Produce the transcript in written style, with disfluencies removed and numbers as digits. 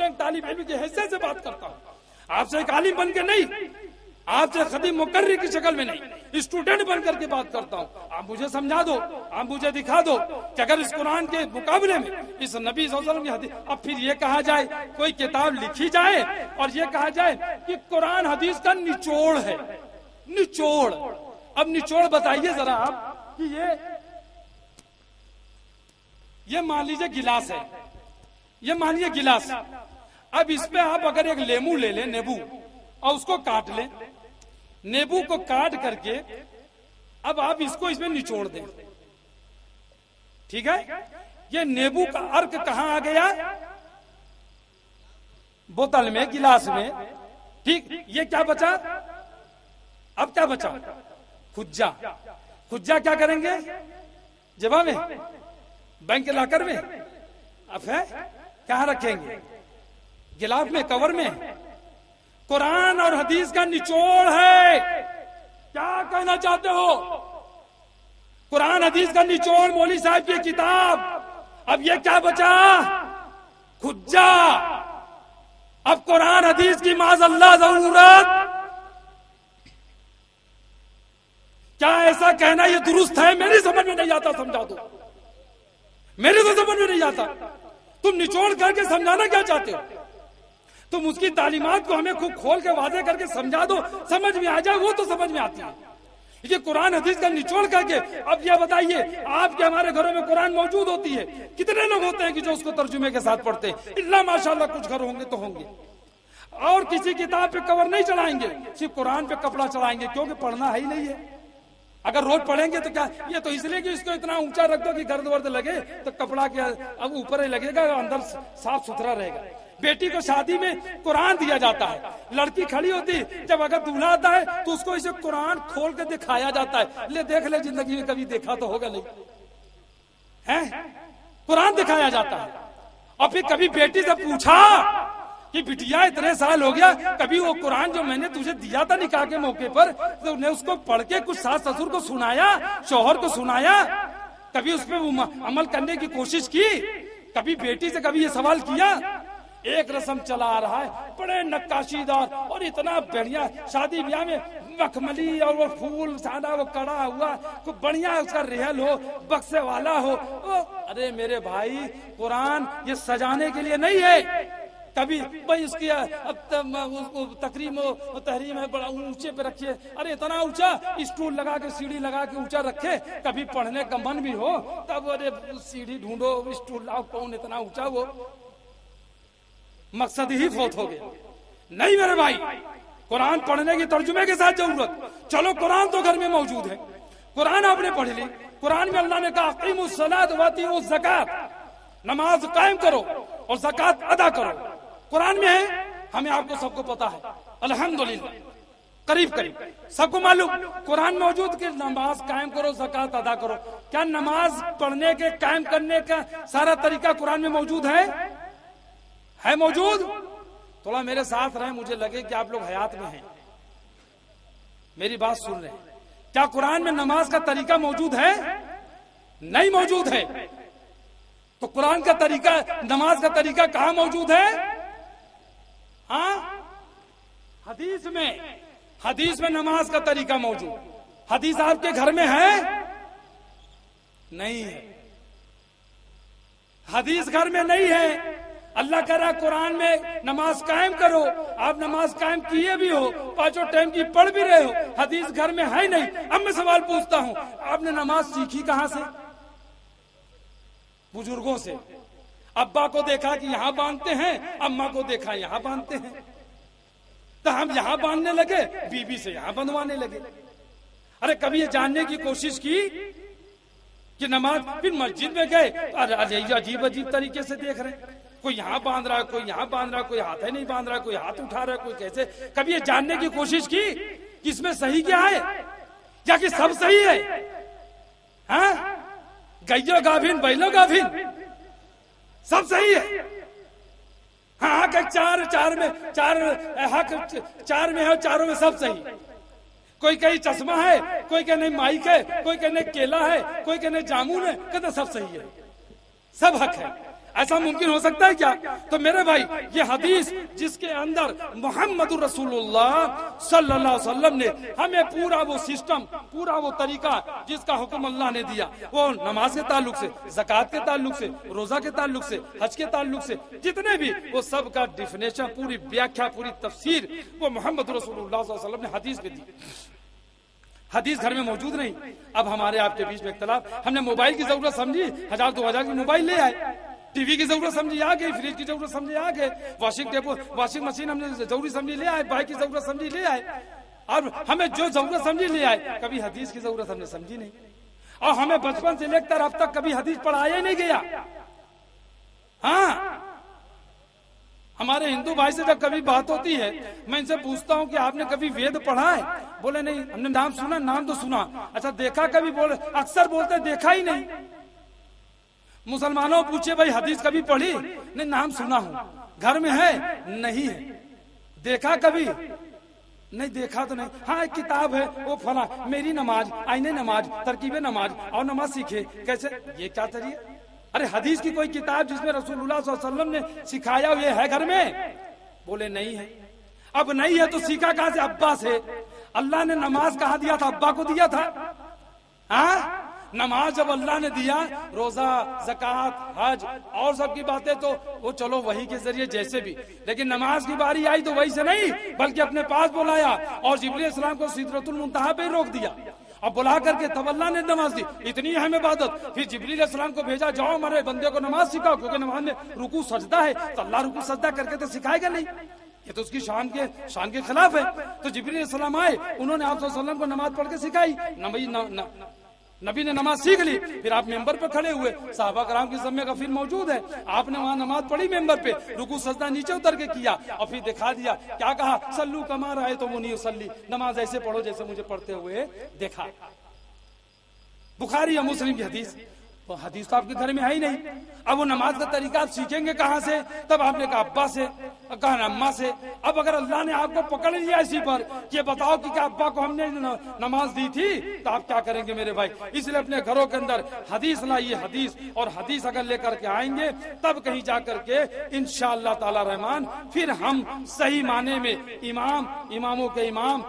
मैं एक तालिब इल्म की हैसियत से बात करता हूँ, आपसे एक आलिम बन के नहीं, आपसे खतीब मुकर्री की शक्ल में नहीं, स्टूडेंट बन करके बात करता हूँ। आप मुझे समझा दो, आप मुझे दिखा दो कि अगर इस कुरान के मुकाबले में इस नबी सल्लल्लाहु अलैहि वसल्लम की हदीस, अब फिर ये कहा जाए, कोई किताब लिखी जाए और ये कहा जाए कि कुरान हदीस का निचोड़ है, निचोड़। अब निचोड़ बताइए जरा आप कि ये मान लीजिए गिलास है, ये मान लीजिए गिलास, अब इसमें आप अगर एक लेमू ले लें, नींबू, और उसको काट लें, नींबू को काट करके अब आप इसको इसमें निचोड़ दें, ठीक है। ये नींबू का अर्क कहां आ गया? बोतल में, गिलास में, ठीक। ये क्या बचा? अब क्या बचा? खुज्जा। खुज्जा क्या करेंगे? जेबा में, बैंक के लॉकर में, अब है कहां रखेंगे? गिलाफ में, कवर में। कुरान और हदीस का निचोड़ है। क्या कहना चाहते हो? कुरान हदीस का निचोड़ मौलवी साहब की किताब। अब ये क्या बचा? खुज्जा। अब कुरान हदीस की माज़अल्लाह जरूरत, क्या ऐसा कहना ये दुरुस्त है? मेरी समझ में नहीं आता, समझा दो। मेरे तो समझ में नहीं आता। तुम निचोड़ करके समझाना क्या चाहते हो? तुम उसकी तालीमात को हमें खूब खोल के वादे करके समझा दो, समझ में आ जाए, वो तो समझ में आती है। ये कुरान हदीस का निचोड़ करके अब ये बताइए, आपके हमारे घरों में कुरान मौजूद होती है, कितने लोग होते हैं कि जो उसको तर्जुमे के साथ पढ़ते हैं? इल्ला माशाअल्लाह कुछ घर होंगे तो होंगे। और किसी किताब पे कवर नहीं चढ़ाएंगे, सिर्फ कुरान पे कपड़ा चढ़ाएंगे, क्योंकि पढ़ना है ही नहीं है। अगर रोज पढ़ेंगे तो क्या, ये तो इसलिए कि इसको इतना ऊंचा रख दो कि गर्द वर्द लगे तो कपड़ा के अब ऊपर ही लगेगा, अंदर साफ सुथरा रहेगा। बेटी को शादी में कुरान दिया जाता है, लड़की खड़ी होती, जब अगर दूल्हा आता है तो उसको इसे कुरान खोल के दिखाया जाता है। ले देख ले, जिंदगी में कभी देखा तो होगा नहीं है, कुरान दिखाया जाता है। और फिर कभी बेटी से पूछा कि बिटिया इतने साल हो गया, कभी वो कुरान जो मैंने तुझे दिया था निकाह के मौके पर, तो उन्हें उसको पढ़ के कुछ सास ससुर को सुनाया, शौहर को सुनाया, कभी उस पर अमल करने की कोशिश की? कभी बेटी से कभी ये सवाल किया? एक रस्म चला आ रहा है, बड़े नक्काशीदार और इतना बढ़िया, शादी ब्याह में मखमली और वो फूल सादा वो कड़ा हुआ, खूब बढ़िया उसका रेहल हो, बक्से वाला हो। अरे मेरे भाई, कुरान ये सजाने के लिए नहीं है। कभी भाई उसकी तकरीम तहरीम है, बड़ा ऊंचे पे रखिए, अरे इतना ऊंचा स्टूल लगा के, सीढ़ी लगा के ऊंचा रखे। कभी पढ़ने का मन भी हो तब अरे सीढ़ी ढूंढो, स्टूल लाओ, कौन इतना ऊंचा? वो मकसद ही फौत हो गया। नहीं मेरे भाई, कुरान पढ़ने की तर्जुमे के साथ जरूरत। चलो कुरान तो घर में मौजूद है, कुरान आपने पढ़ ली। कुरान में अल्लाह ने कहा अक़ीमुस सलात व अतीउस ज़कात, नमाज कायम करो और ज़कात अदा करो। कुरान में है, हमें आपको सबको पता है, अल्हम्दुलिल्लाह, करीब करीब सबको मालूम कुरान मौजूद कि नमाज कायम करो, ज़कात अदा करो। क्या नमाज पढ़ने के, कायम करने का सारा तरीका कुरान में मौजूद है मौजूद? थोड़ा मेरे साथ रहे, मुझे लगे कि आप लोग हयात में हैं, मेरी बात सुन रहे हैं। क्या कुरान में नमाज का तरीका मौजूद है? नहीं मौजूद है। तो कुरान का तरीका, नमाज का तरीका कहां मौजूद है? हाँ, हदीस में नमाज का तरीका मौजूद। हदीस आपके घर में है? नहीं है, हदीस घर में नहीं है। अल्लाह कह रहा कुरान में नमाज कायम करो, आप नमाज कायम किए भी हो, पांचों टाइम की पढ़ भी रहे हो, हदीस घर में है नहीं। अब मैं सवाल पूछता हूं, आपने नमाज सीखी कहां से? बुजुर्गों से। अब्बा को देखा कि यहां बांधते हैं, अम्मा को देखा यहां बांधते हैं, तो हम यहां बांधने लगे, बीबी से यहां बंधवाने लगे। अरे कभी ये जानने की कोशिश की कि नमाज, फिर मस्जिद में गए, अजीब अजीब तरीके से देख रहे हैं, कोई यहां बांध रहा है, कोई यहां बांध रहा है, कोई हाथ ही नहीं बांध रहा है, कोई हाथ उठा रहा है, कोई कैसे। कभी ये जानने की कोशिश की कि इसमें सही क्या है, या कि सब सही है? हाँ, गैयो गाभिन बैलो गाभिन सब सही है। हाँ, हक चार में है, चारों में सब सही। कोई कहीं चश्मा है, कोई कहने माइक है, कोई कहने केला है, कोई कहने जामुन है, कहते सब सही है, सब हक है। ऐसा मुमकिन हो सकता है क्या? तो मेरे भाई, ये हदीस जिसके अंदर मोहम्मदुर रसूलुल्लाह सल्लल्लाहु अलैहि वसल्लम ने हमें पूरा वो सिस्टम, पूरा वो तरीका जिसका हुक्म अल्लाह ने दिया, वो नमाज के ताल्लुक से, ज़कात के ताल्लुक से, रोजा के ताल्लुक से, हज के ताल्लुक से, जितने भी, वो सब का डिफिनेशन, पूरी व्याख्या, पूरी तफसीर वो मोहम्मदुर रसूलुल्लाह सल्लल्लाहु अलैहि वसल्लम ने हदीस में दी। हदीस घर में मौजूद नहीं। अब हमारे आपके बीच में इख्तलाफ, हमने मोबाइल की जरूरत समझी, 1000-2000 की मोबाइल ले आए, टीवी की जरूरत समझी आ गई, फ्रिज की जरूरत समझी आ गए, वॉशिंग मशीन हमने जरूरी समझी ले आए, बाइक की जरूरत समझी ले आए, और हमें जो जरूरत समझी ले आए। कभी हदीस की जरूरत हमने समझी नहीं, और हमें बचपन से लेकर अब तक कभी हदीस पढ़ाया ही नहीं गया। हाँ, हमारे हिंदू भाई से जब कभी बात होती है, मैं इनसे पूछता हूँ कि आपने कभी वेद पढ़ा है? बोले नहीं। हमने नाम सुना, नाम तो सुना। अच्छा देखा कभी? बोले अक्सर बोलते देखा ही नहीं। मुसलमानों पूछे भाई हदीस कभी पढ़ी? नहीं, नाम सुना हूँ। घर में है? नहीं है। देखा कभी? नहीं, देखा तो नहीं। हाँ, एक किताब है वो फला, मेरी नमाज, आईने नमाज, तरकीबे नमाज, और नमाज सीखे कैसे। ये क्या तरीका? अरे हदीस की कोई किताब जिसमें रसूलुल्लाह सल्लल्लाहु अलैहि वसल्लम ने सिखाया ये है घर में? बोले नहीं है। अब नहीं है तो सीखा कहां से? अब्बा से। अल्लाह ने नमाज कहाँ दिया था? अब्बा को दिया था। हाँ, नमाज जब अल्लाह ने दिया, रोजा, ज़कात, हज और सब की बातें तो वो चलो वही के जरिए जैसे भी, लेकिन नमाज की बारी आई तो वही से नहीं, बल्कि अपने पास बुलाया और जिब्रील अलैहिस्सलाम को सिदरतुल मुंतहा पे रोक दिया और बुला करके तब अल्लाह ने नमाज दी। इतनी अहम इबादत। फिर जिब्रील अलैहिस्सलाम को भेजा, जाओ हमारे बंदे को नमाज सिखाओ, क्योंकि नमाज में रुकू सजदा है, तो अल्लाह रुकू सजदा करके तो सिखाएगा नहीं, ये तो उसकी शान के खिलाफ है। तो जिब्रील अलैहिस्सलाम आए, उन्होंने आप सल्लल्लाहु अलैहि वसल्लम को नमाज पढ़ के सिखाई। नबी ने नमाज सीख ली। फिर आप मेंबर पे खड़े हुए, साहबा कराम की ज़म्मे का फिर मौजूद है, आपने वहां नमाज पढ़ी मेंबर पे, रुकू सजदा नीचे उतर के किया और फिर दिखा दिया। क्या कहा? सल्लू कमा रहे तो मुनी उसल्ली, नमाज ऐसे पढ़ो जैसे मुझे पढ़ते हुए देखा। बुखारी या मुस्लिम की हदीस। तो हदीस तो आपके घर में है ही नहीं। अब वो नमाज का तरीका आप सीखेंगे कहाँ से? तब आपने कहा अब्बा से, कहा अम्मा से। अब अगर अल्लाह ने आपको पकड़ लिया इसी पर कि बताओ कि क्या अब्बा को हमने नमाज दी थी, तो आप क्या करेंगे मेरे भाई? इसलिए अपने घरों के अंदर हदीस लाइए, हदीस। और हदीस अगर लेकर के आएंगे तब कहीं जा करके इंशाअल्लाह ताला रहमान फिर हम सही माने में इमामों के इमाम